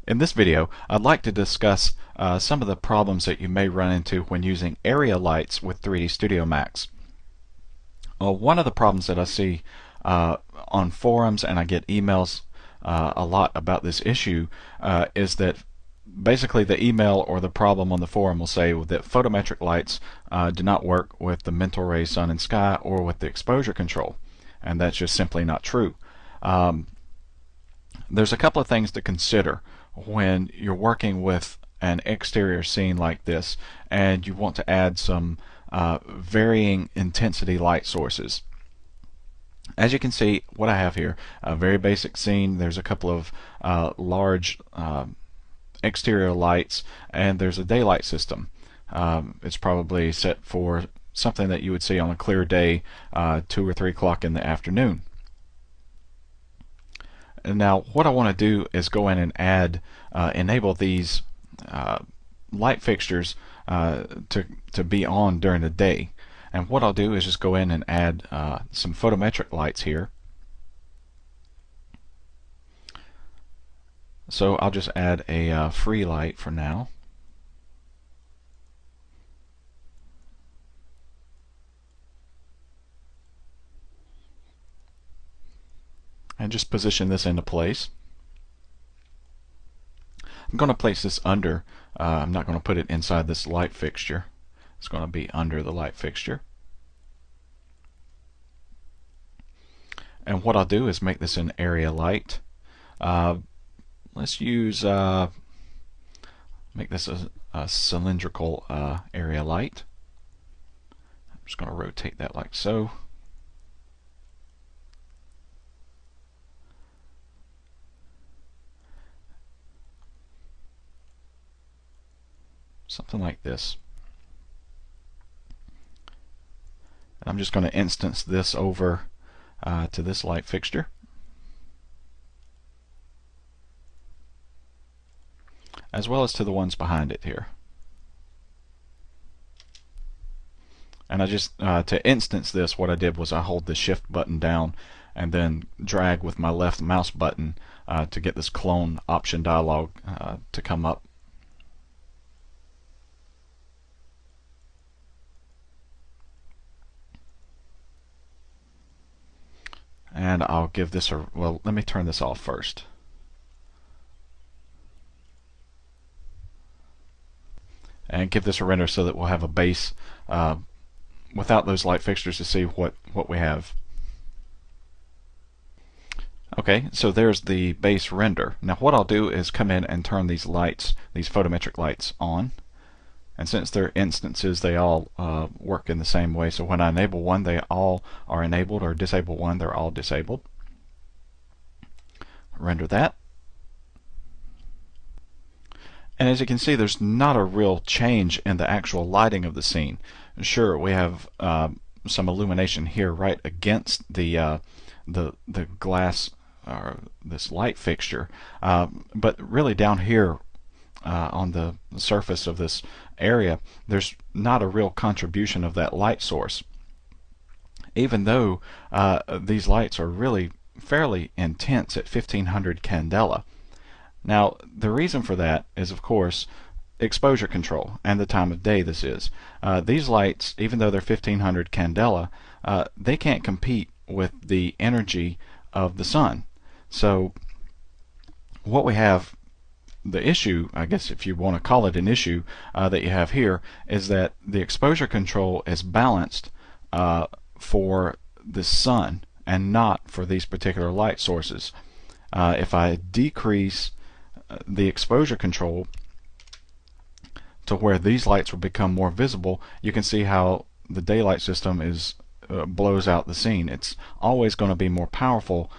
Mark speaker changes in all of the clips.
Speaker 1: In this video, I'd like to discuss some of the problems that you may run into when using area lights with 3D Studio Max. One of the problems that I see on forums, and I get emails a lot about this issue, is that basically the email or the problem on the forum will say that photometric lights do not work with the mental ray sun and sky or with the exposure control, and that's just simply not true. There's a couple of things to consider when you're working with an exterior scene like this and you want to add some varying intensity light sources. As you can see, what I have here, a very basic scene. There's a couple of large exterior lights, and there's a daylight system. It's probably set for something that you would see on a clear day, 2 or 3 o'clock in the afternoon. And now what I want to do is go in and add, enable these light fixtures to be on during the day. And what I'll do is just go in and add some photometric lights here. So I'll just add a free light for now. And just position this into place. I'm going to place this under, I'm not going to put it inside this light fixture. It's going to be under the light fixture. And what I'll do is make this an area light. Let's use, make this a cylindrical area light. I'm just going to rotate that like so. Something like this. And I'm just going to instance this over to this light fixture. As well as to the ones behind it here. And I just, to instance this, what I did was I hold the shift button down and then drag with my left mouse button to get this clone option dialog to come up. And I'll give this a, well, let me turn this off first. And give this a render so that we'll have a base without those light fixtures to see what we have. Okay, so there's the base render. Now what I'll do is come in and turn these lights, these photometric lights, on. And since they're instances, they all work in the same way. So when I enable one, they all are enabled, or disable one, they're all disabled. Render that. And as you can see, there's not a real change in the actual lighting of the scene. Sure, we have some illumination here right against the glass, or this light fixture, but really down here on the surface of this area, there's not a real contribution of that light source, even though these lights are really fairly intense at 1500 candela. Now the reason for that is, of course, exposure control and the time of day this is. These lights, even though they're 1500 candela, they can't compete with the energy of the sun. So what we have, the issue, I guess if you want to call it an issue, that you have here is that the exposure control is balanced for the sun and not for these particular light sources. If I decrease the exposure control to where these lights will become more visible, you can see how the daylight system is blows out the scene. It's always going to be more powerful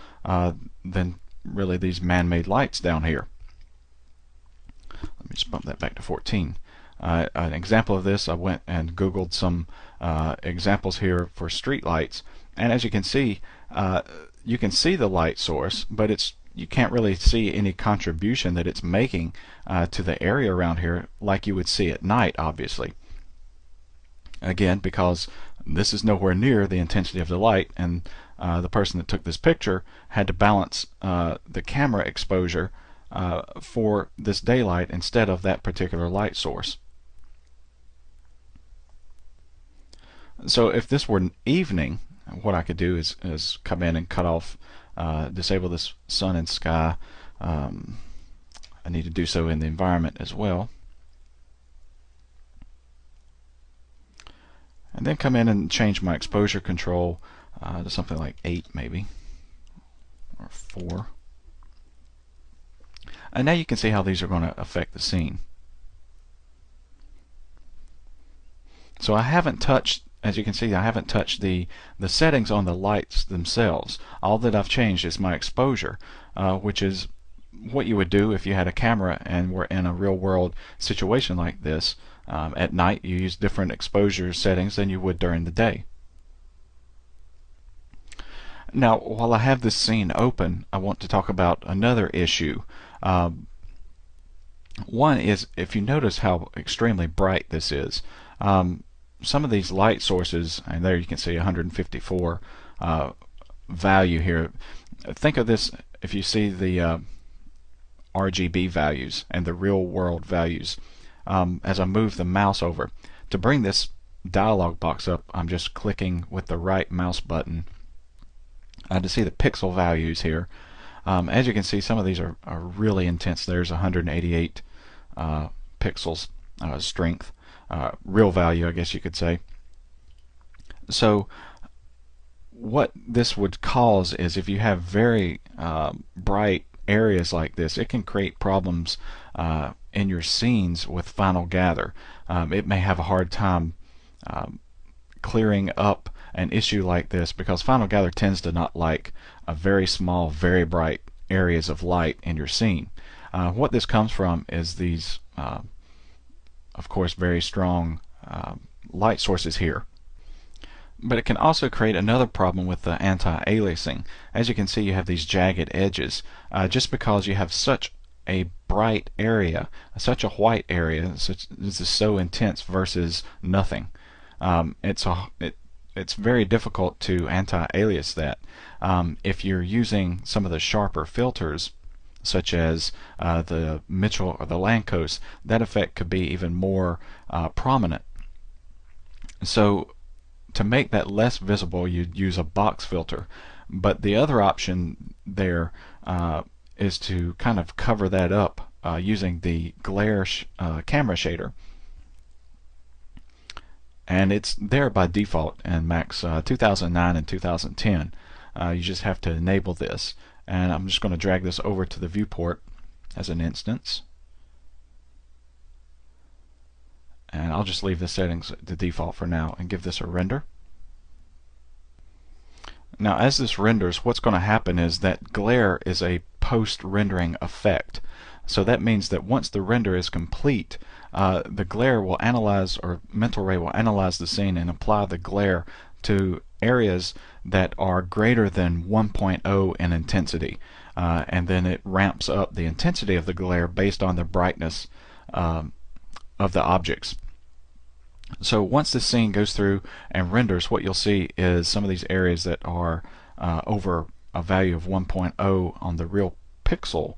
Speaker 1: than really these man-made lights down here. Let me just bump that back to 14. An example of this, I went and Googled some examples here for street lights, and as you can see the light source, but you can't really see any contribution that it's making to the area around here like you would see at night, obviously. Again, because this is nowhere near the intensity of the light, and the person that took this picture had to balance the camera exposure for this daylight instead of that particular light source. So if this were an evening, what I could do is come in and cut off, disable this sun and sky. I need to do so in the environment as well. And then come in and change my exposure control to something like 8 maybe, or 4. And now you can see how these are going to affect the scene. So I haven't touched, as you can see, I haven't touched the settings on the lights themselves. All that I've changed is my exposure, which is what you would do if you had a camera and were in a real world situation like this. At night you use different exposure settings than you would during the day. Now, while I have this scene open, I want to talk about another issue. One is, if you notice how extremely bright this is, some of these light sources, and there you can see 154 value here. Think of this, if you see the RGB values and the real world values. As I move the mouse over, to bring this dialog box up, I'm just clicking with the right mouse button to see the pixel values here. As you can see, some of these are really intense. There's 188 pixels strength, real value, I guess you could say. So what this would cause is, if you have very bright areas like this, it can create problems in your scenes with Final Gather. It may have a hard time clearing up an issue like this, because Final Gather tends to not like a very small, very bright areas of light in your scene. What this comes from is these, of course, very strong light sources here. But it can also create another problem with the anti-aliasing. As you can see, you have these jagged edges. Just because you have such a bright area, such a white area, this is so intense versus nothing. It's very difficult to anti-alias that. If you're using some of the sharper filters, such as the Mitchell or the Lancos, that effect could be even more prominent. So to make that less visible, you'd use a box filter. But the other option there is to kind of cover that up using the glare camera shader. And it's there by default in Macs 2009 and 2010. You just have to enable this. And I'm just going to drag this over to the viewport as an instance. And I'll just leave the settings to default for now and give this a render. Now, as this renders, what's going to happen is that glare is a post-rendering effect. So that means that once the render is complete, the glare will analyze, or Mental Ray will analyze the scene and apply the glare to areas that are greater than 1.0 in intensity. And then it ramps up the intensity of the glare based on the brightness of the objects. So once this scene goes through and renders, what you'll see is some of these areas that are over a value of 1.0 on the real pixel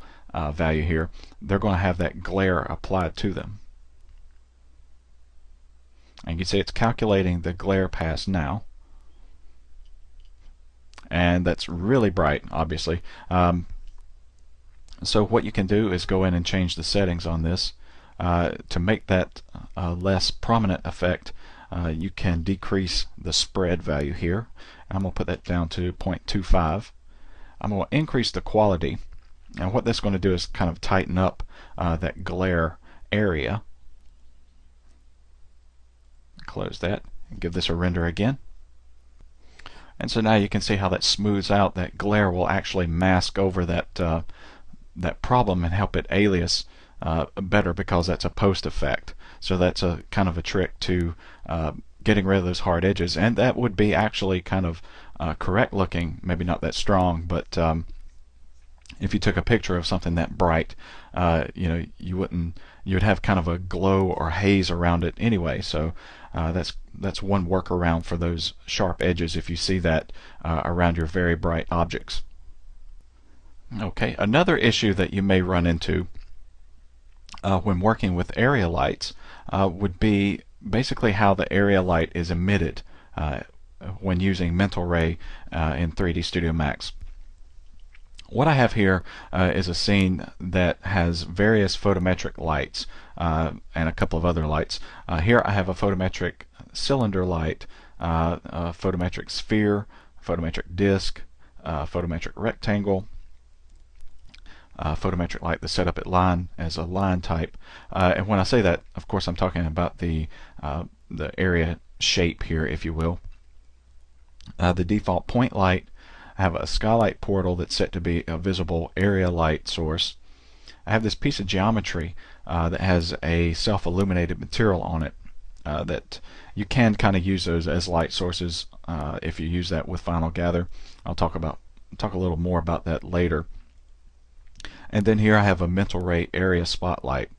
Speaker 1: value here, they're going to have that glare applied to them. And you can see it's calculating the glare pass now. And that's really bright, obviously. So what you can do is go in and change the settings on this. To make that less prominent effect, you can decrease the spread value here. I'm going to put that down to 0.25. I'm going to increase the quality, and what that's going to do is kind of tighten up that glare area. Close that and give this a render again. And so now you can see how that smooths out. That glare will actually mask over that that problem and help it alias better, because that's a post effect. So that's a kind of a trick to getting rid of those hard edges, and that would be actually kind of correct looking, maybe not that strong, but if you took a picture of something that bright, you would have kind of a glow or haze around it anyway. So that's one workaround for those sharp edges if you see that around your very bright objects. Okay, another issue that you may run into when working with area lights would be basically how the area light is emitted when using mental ray in 3D Studio Max. What I have here is a scene that has various photometric lights and a couple of other lights. Here I have a photometric cylinder light, a photometric sphere, photometric disc, photometric rectangle, photometric light that's set up at line as a line type. And when I say that, of course, I'm talking about the area shape here, if you will. The default point light, I have a skylight portal that's set to be a visible area light source. I have this piece of geometry that has a self-illuminated material on it that you can kind of use those as light sources if you use that with Final Gather. I'll talk a little more about that later. And then here I have a mental ray area spotlight,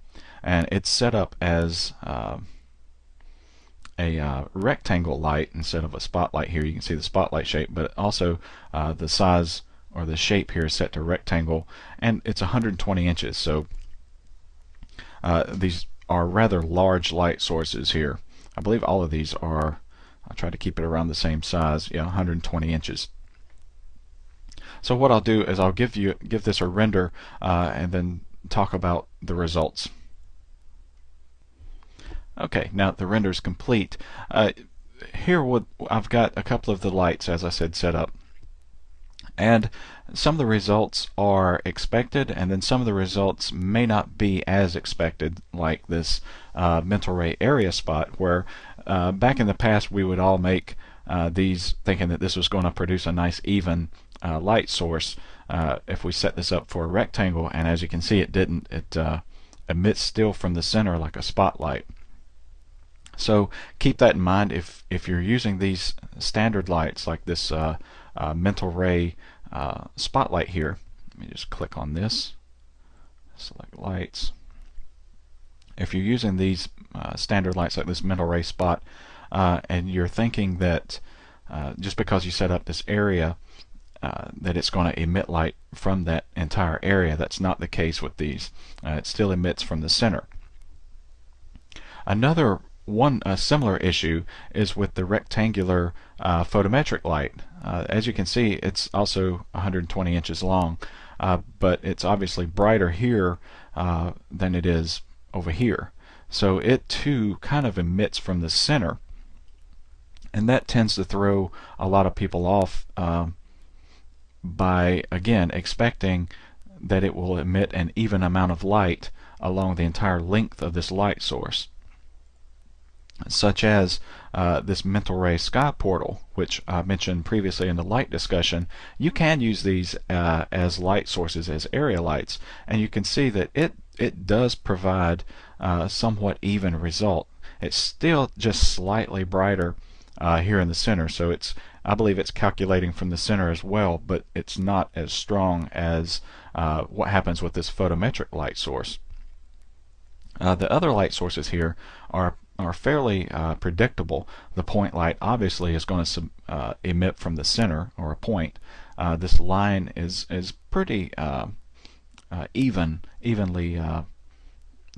Speaker 1: and it's set up as a rectangle light instead of a spotlight. Here you can see the spotlight shape, but also the size or the shape here is set to rectangle, and it's 120 inches, so these are rather large light sources here. I believe all of these are, I'll try to keep it around the same size, yeah, 120 inches. So what I'll do is I'll give this a render and then talk about the results. Okay, now the render is complete. Here I've got a couple of the lights, as I said, set up, and some of the results are expected, and then some of the results may not be as expected, like this mental ray area spot, where back in the past we would all make these thinking that this was going to produce a nice even light source if we set this up for a rectangle, and as you can see, it didn't. It emits still from the center like a spotlight. So keep that in mind if you're using these standard lights like this mental ray spotlight here. Let me just click on this, select lights. If you're using these standard lights like this mental ray spot and you're thinking that just because you set up this area that it's going to emit light from that entire area, that's not the case with these. It still emits from the center. Another similar issue is with the rectangular photometric light. As you can see, it's also 120 inches long, but it's obviously brighter here than it is over here. So it too kind of emits from the center, and that tends to throw a lot of people off by, again, expecting that it will emit an even amount of light along the entire length of this light source, such as this mental ray sky portal, which I mentioned previously in the light discussion. You can use these as light sources, as area lights, and you can see that it does provide somewhat even result. It's still just slightly brighter here in the center, so I believe it's calculating from the center as well, but it's not as strong as what happens with this photometric light source. The other light sources here are fairly predictable. The point light obviously is going to emit from the center, or a point. This line is pretty evenly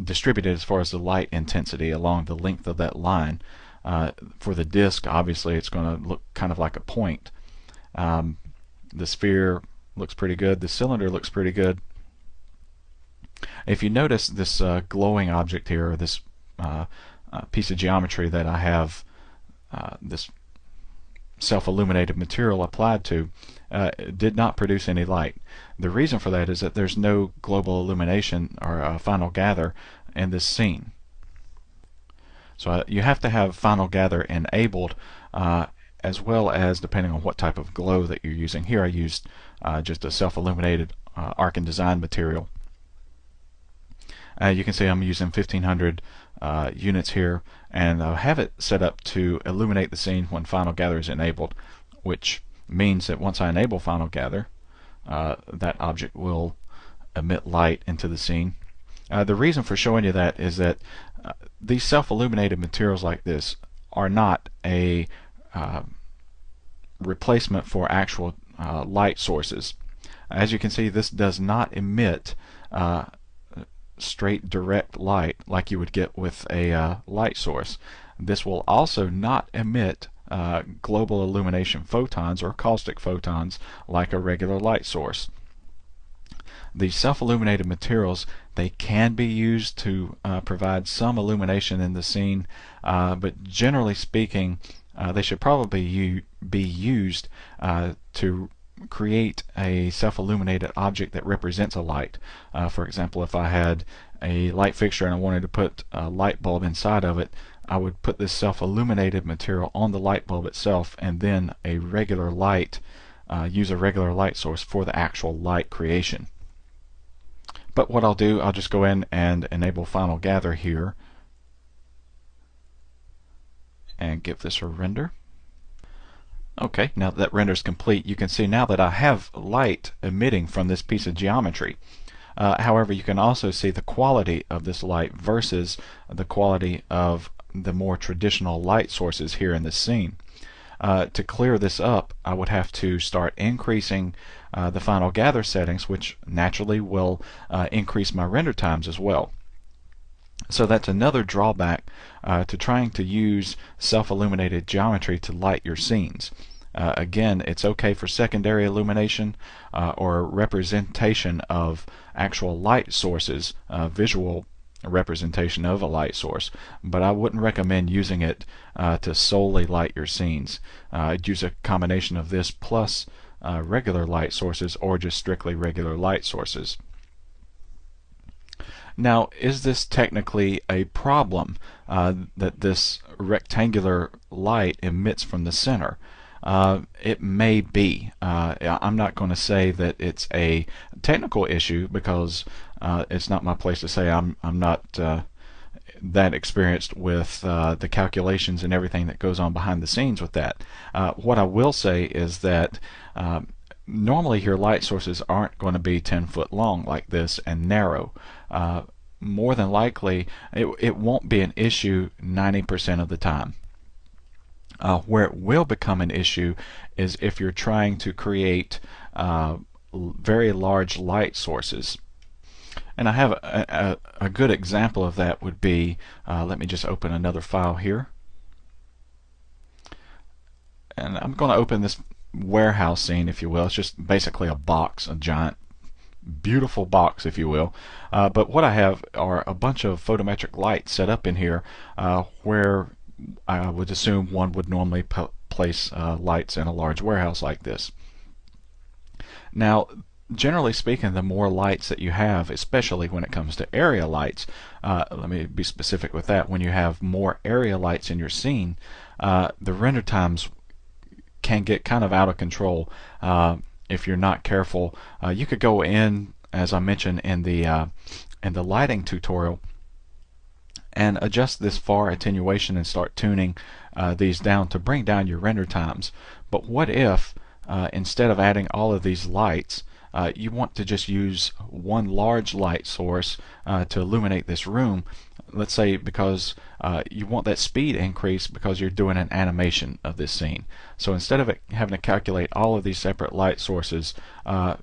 Speaker 1: distributed as far as the light intensity along the length of that line. For the disc, obviously it's going to look kind of like a point. The sphere looks pretty good. The cylinder looks pretty good. If you notice this glowing object here, or this piece of geometry that I have this self-illuminated material applied to, did not produce any light. The reason for that is that there's no global illumination or Final Gather in this scene. So you have to have Final Gather enabled, as well as depending on what type of glow that you're using. Here I used just a self-illuminated Arc and Design material. You can see I'm using 1500 units here, and I have it set up to illuminate the scene when Final Gather is enabled, which means that once I enable Final Gather, that object will emit light into the scene. The reason for showing you that is that these self-illuminated materials like this are not a replacement for actual light sources. As you can see, this does not emit straight direct light like you would get with a light source. This will also not emit global illumination photons or caustic photons like a regular light source. These self-illuminated materials, they can be used to provide some illumination in the scene, but generally speaking, they should probably be used to create a self-illuminated object that represents a light. For example, if I had a light fixture and I wanted to put a light bulb inside of it, I would put this self-illuminated material on the light bulb itself, and then a regular light, use a regular light source for the actual light creation. But what I'll do, I'll just go in and enable Final Gather here and give this a render. Okay, now that render is complete, you can see now that I have light emitting from this piece of geometry. However, you can also see the quality of this light versus the quality of the more traditional light sources here in this scene. To clear this up, I would have to start increasing the Final Gather settings, which naturally will increase my render times as well. So that's another drawback to trying to use self-illuminated geometry to light your scenes. Again, it's okay for secondary illumination or representation of actual light sources, visual representation of a light source, but I wouldn't recommend using it to solely light your scenes. I'd use a combination of this plus regular light sources, or just strictly regular light sources. Now, is this technically a problem that this rectangular light emits from the center? It may be. I'm not going to say that it's a technical issue, because it's not my place to say. I'm not that experienced with the calculations and everything that goes on behind the scenes with that. What I will say is that normally your light sources aren't going to be 10 foot long like this and narrow. More than likely it won't be an issue 90% of the time. Where it will become an issue is if you're trying to create very large light sources. And I have a good example of that would be, let me just open another file here. And I'm going to open this warehouse scene, if you will. It's just basically a box, a giant, beautiful box, if you will. But what I have are a bunch of photometric lights set up in here where I would assume one would normally place lights in a large warehouse like this. Now, generally speaking, the more lights that you have, especially when it comes to area lights, let me be specific with that, when you have more area lights in your scene, the render times can get kind of out of control if you're not careful. You could go in, as I mentioned in the lighting tutorial, and adjust this far attenuation and start tuning these down to bring down your render times. But what if instead of adding all of these lights, you want to just use one large light source to illuminate this room? Let's say because you want that speed increase because you're doing an animation of this scene. So instead of having to calculate all of these separate light sources,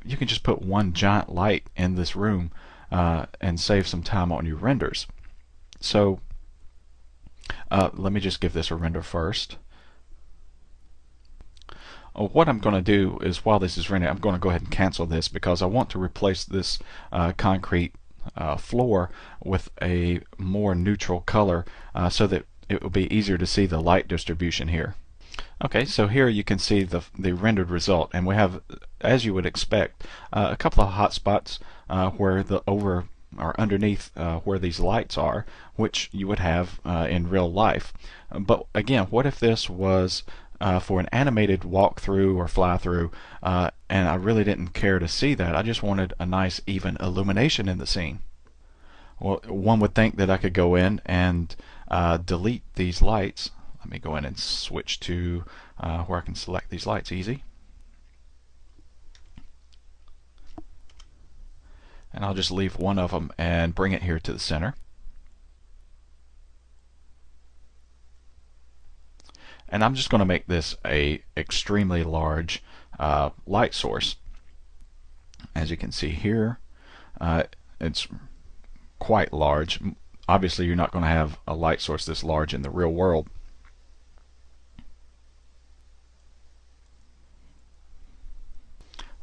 Speaker 1: you can just put one giant light in this room and save some time on your renders. So let me just give this a render first. What I'm going to do is, while this is rendering, I'm going to go ahead and cancel this because I want to replace this concrete floor with a more neutral color so that it will be easier to see the light distribution here. Okay, so here you can see the rendered result, and we have, as you would expect, a couple of hot spots where the over or underneath where these lights are, which you would have in real life. But again, what if this was for an animated walkthrough or fly-through, and I really didn't care to see that? I just wanted a nice even illumination in the scene. Well, one would think that I could go in and delete these lights. Let me go in and switch to where I can select these lights easy. And I'll just leave one of them and bring it here to the center. And I'm just going to make this a extremely large light source. As you can see here, it's quite large. Obviously, you're not going to have a light source this large in the real world.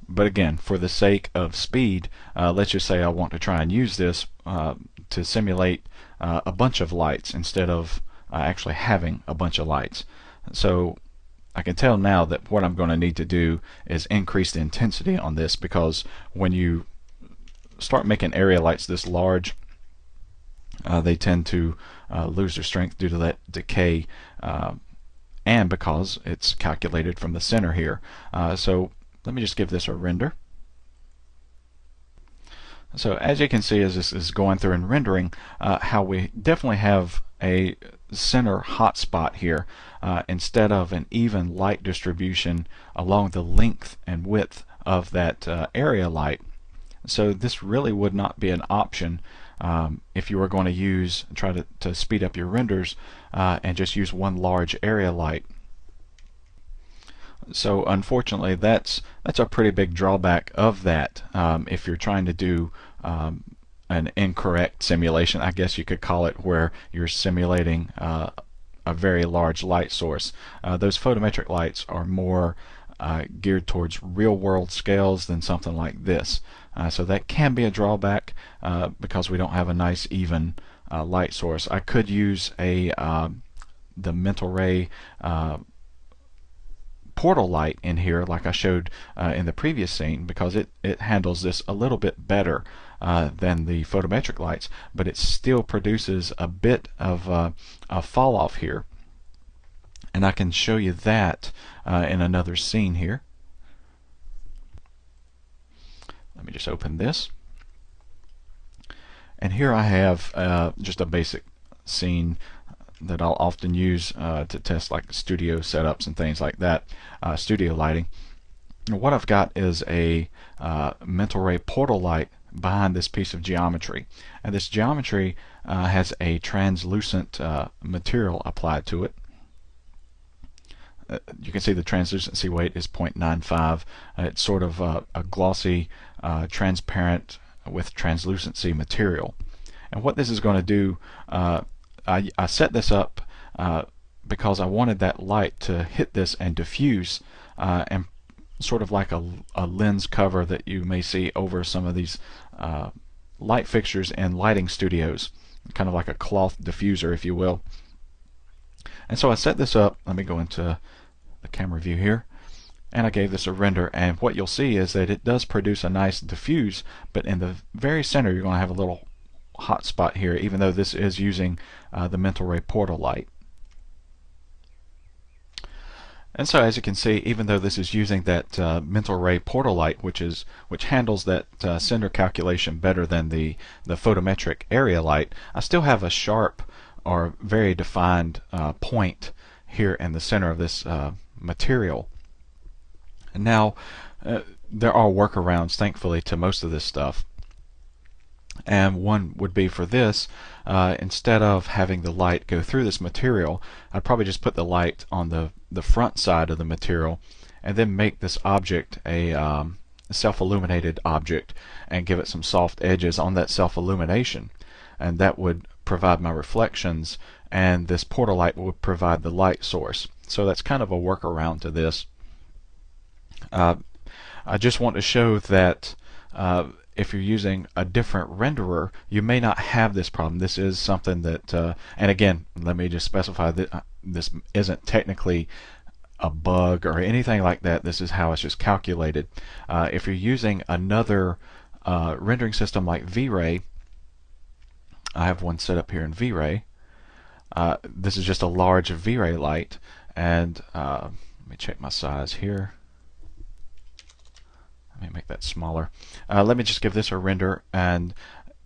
Speaker 1: But again, for the sake of speed, let's just say I want to try and use this to simulate a bunch of lights instead of actually having a bunch of lights. So I can tell now that what I'm going to need to do is increase the intensity on this, because when you start making area lights this large, they tend to lose their strength due to that decay, and because it's calculated from the center here. So let me just give this a render. So as you can see, as this is going through and rendering, how we definitely have a center hotspot here instead of an even light distribution along the length and width of that area light. So this really would not be an option if you were going to try to speed up your renders and just use one large area light. So unfortunately, that's a pretty big drawback of that. If you're trying to do an incorrect simulation, I guess you could call it, where you're simulating a very large light source. Those photometric lights are more geared towards real-world scales than something like this. So that can be a drawback because we don't have a nice even light source. I could use the mental ray portal light in here, like I showed in the previous scene, because it handles this a little bit better than the photometric lights, but it still produces a bit of a fall off here, and I can show you that in another scene here. Let me just open this, and here I have just a basic scene that I'll often use to test like studio setups and things like that, studio lighting. What I've got is a mental ray portal light behind this piece of geometry, and this geometry has a translucent material applied to it. You can see the translucency weight is 0.95. It's sort of a glossy, transparent with translucency material. And what this is going to do, I set this up because I wanted that light to hit this and diffuse, and sort of like a lens cover that you may see over some of these light fixtures in lighting studios, kind of like a cloth diffuser, if you will. And so I set this up. Let me go into the camera view here, and I gave this a render, and what you'll see is that it does produce a nice diffuse, but in the very center you're going to have a little hot spot here, even though this is using the mental ray portal light. And so as you can see, even though this is using that mental ray portal light, which handles that center calculation better than the photometric area light, I still have a sharp or very defined point here in the center of this material. And now there are workarounds, thankfully, to most of this stuff. And one would be for this, instead of having the light go through this material, I'd probably just put the light on the front side of the material, and then make this object a self-illuminated object, and give it some soft edges on that self-illumination, and that would provide my reflections, and this portal light would provide the light source. So that's kind of a workaround to this. I just want to show that if you're using a different renderer, you may not have this problem. This is something that, and again, let me just specify that this isn't technically a bug or anything like that. This is how it's just calculated. If you're using another rendering system like V-Ray, I have one set up here in V-Ray. This is just a large V-Ray light, and let me check my size here. Let me make that smaller. Let me just give this a render, and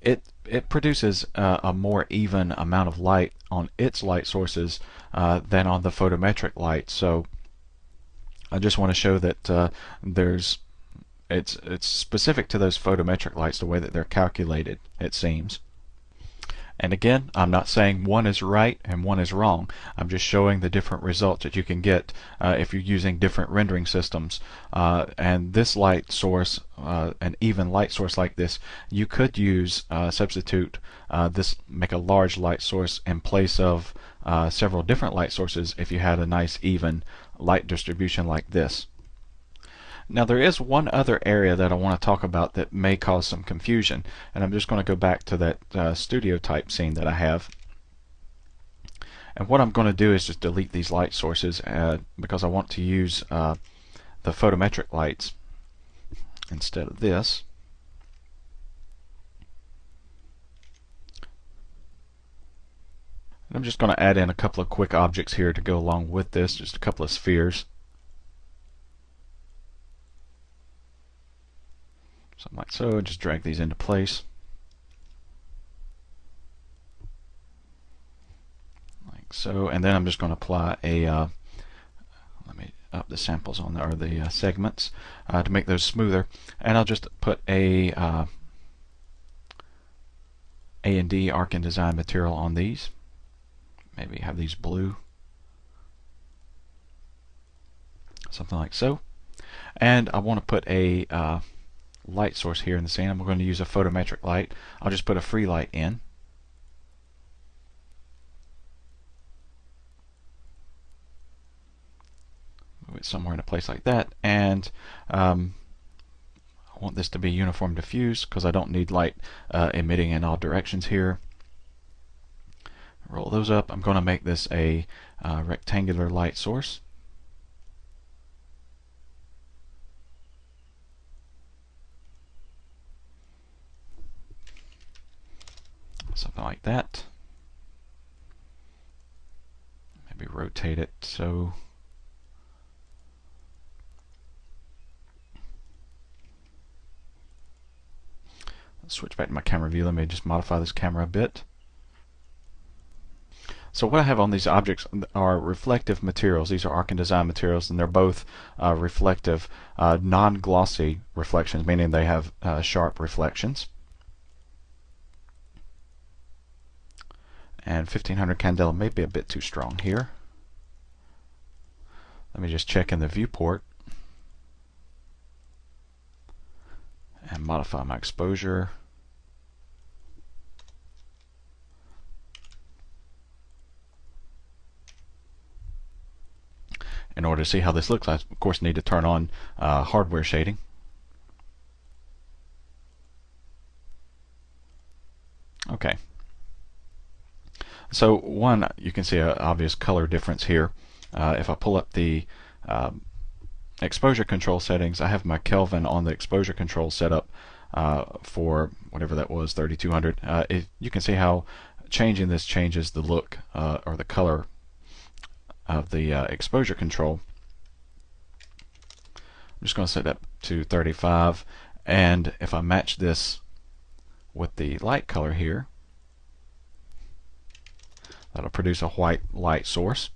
Speaker 1: it produces a more even amount of light on its light sources than on the photometric light. So I just want to show that it's specific to those photometric lights, the way that they're calculated, it seems. And again, I'm not saying one is right and one is wrong. I'm just showing the different results that you can get if you're using different rendering systems. And this light source, an even light source like this, you could use substitute this, make a large light source in place of several different light sources if you had a nice even light distribution like this. Now there is one other area that I want to talk about that may cause some confusion, and I'm just going to go back to that studio type scene that I have. And what I'm going to do is just delete these light sources because I want to use the photometric lights instead of this. And I'm just going to add in a couple of quick objects here to go along with this, just a couple of spheres. Something like so, and just drag these into place. Like so, and then I'm just going to apply a, let me up the samples on there, or the segments, to make those smoother. And I'll just put a A&D Arc and Design material on these. Maybe have these blue. Something like so. And I want to put a light source here in the scene. I'm going to use a photometric light. I'll just put a free light in. Move it somewhere in a place like that. And I want this to be uniform diffuse because I don't need light emitting in all directions here. Roll those up. I'm going to make this a rectangular light source. Something like that. Maybe rotate it so. Let's switch back to my camera view. Let me just modify this camera a bit. So what I have on these objects are reflective materials. These are Arc and Design materials, and they're both reflective, non-glossy reflections, meaning they have sharp reflections. And 1500 candela may be a bit too strong here. Let me just check in the viewport and modify my exposure. In order to see how this looks, I of course need to turn on hardware shading. Okay. So one, you can see an obvious color difference here. If I pull up the exposure control settings, I have my Kelvin on the exposure control set up for whatever that was, 3200. You can see how changing this changes the look or the color of the exposure control. I'm just going to set that to 35, and if I match this with the light color here, that'll produce a white light source.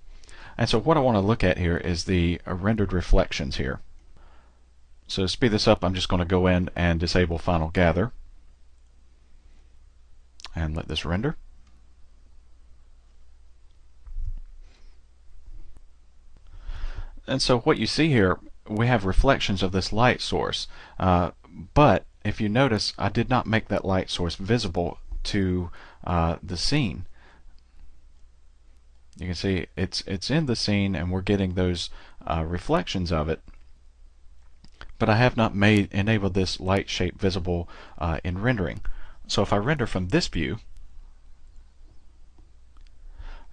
Speaker 1: And so what I want to look at here is the rendered reflections here. So to speed this up, I'm just going to go in and disable Final Gather and let this render. And so what you see here, we have reflections of this light source, but if you notice, I did not make that light source visible to the scene. You can see it's in the scene and we're getting those reflections of it, but I have not enabled this light shape visible in rendering. So if I render from this view,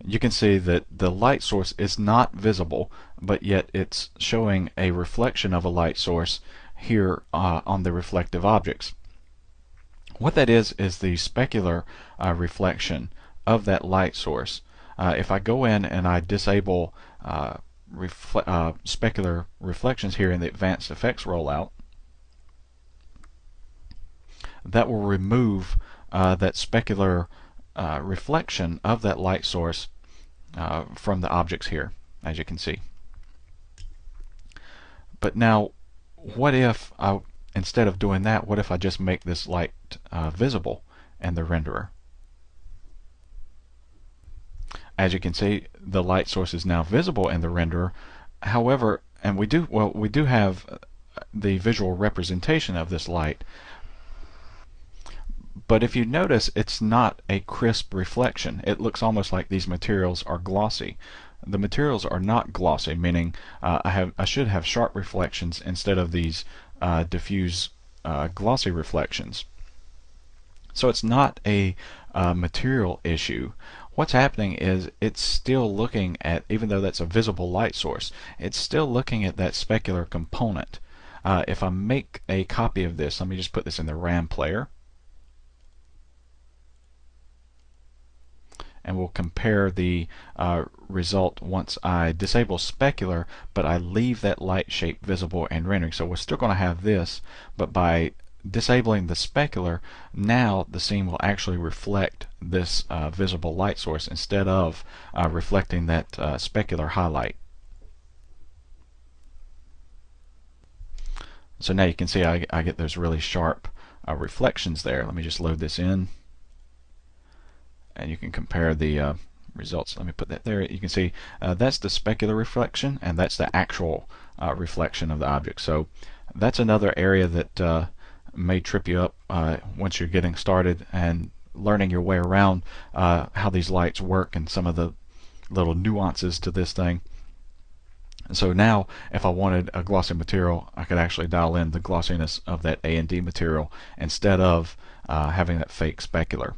Speaker 1: you can see that the light source is not visible, but yet it's showing a reflection of a light source here on the reflective objects. What that is the specular reflection of that light source. If I go in and I disable specular reflections here in the Advanced Effects rollout, that will remove that specular reflection of that light source from the objects here, as you can see. But now, what if instead of doing that, what if I just make this light visible in the renderer? as you can see, the light source is now visible in the renderer. However, and we do have the visual representation of this light, but if you notice, it's not a crisp reflection. It looks almost like these materials are glossy. The materials are not glossy, meaning I should have sharp reflections instead of these diffuse glossy reflections. So it's not a material issue. What's happening is it's still looking at, even though that's a visible light source, it's still looking at that specular component. If I make a copy of this, let me just put this in the RAM player, and we'll compare the result once I disable specular, but I leave that light shape visible and rendering. So we're still going to have this, but by disabling the specular, now the scene will actually reflect this visible light source instead of reflecting that specular highlight. So now you can see I get those really sharp reflections there. Let me just load this in, and you can compare the results. Let me put that there. You can see that's the specular reflection, and that's the actual reflection of the object. So that's another area that may trip you up once you're getting started and learning your way around how these lights work and some of the little nuances to this thing. And so now, if I wanted a glossy material, I could actually dial in the glossiness of that A&D material instead of having that fake specular.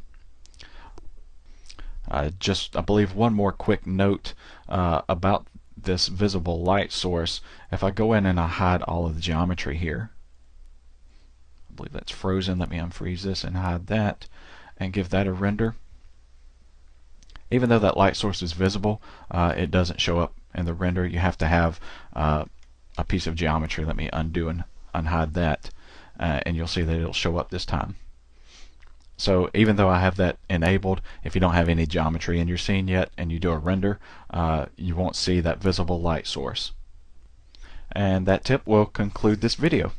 Speaker 1: Just, I believe, one more quick note about this visible light source. If I go in and I hide all of the geometry here, I believe that's frozen. Let me unfreeze this and hide that and give that a render. Even though that light source is visible, it doesn't show up in the render. You have to have a piece of geometry. Let me undo and unhide that, and you'll see that it'll show up this time. So even though I have that enabled, if you don't have any geometry in your scene yet and you do a render, you won't see that visible light source. And that tip will conclude this video.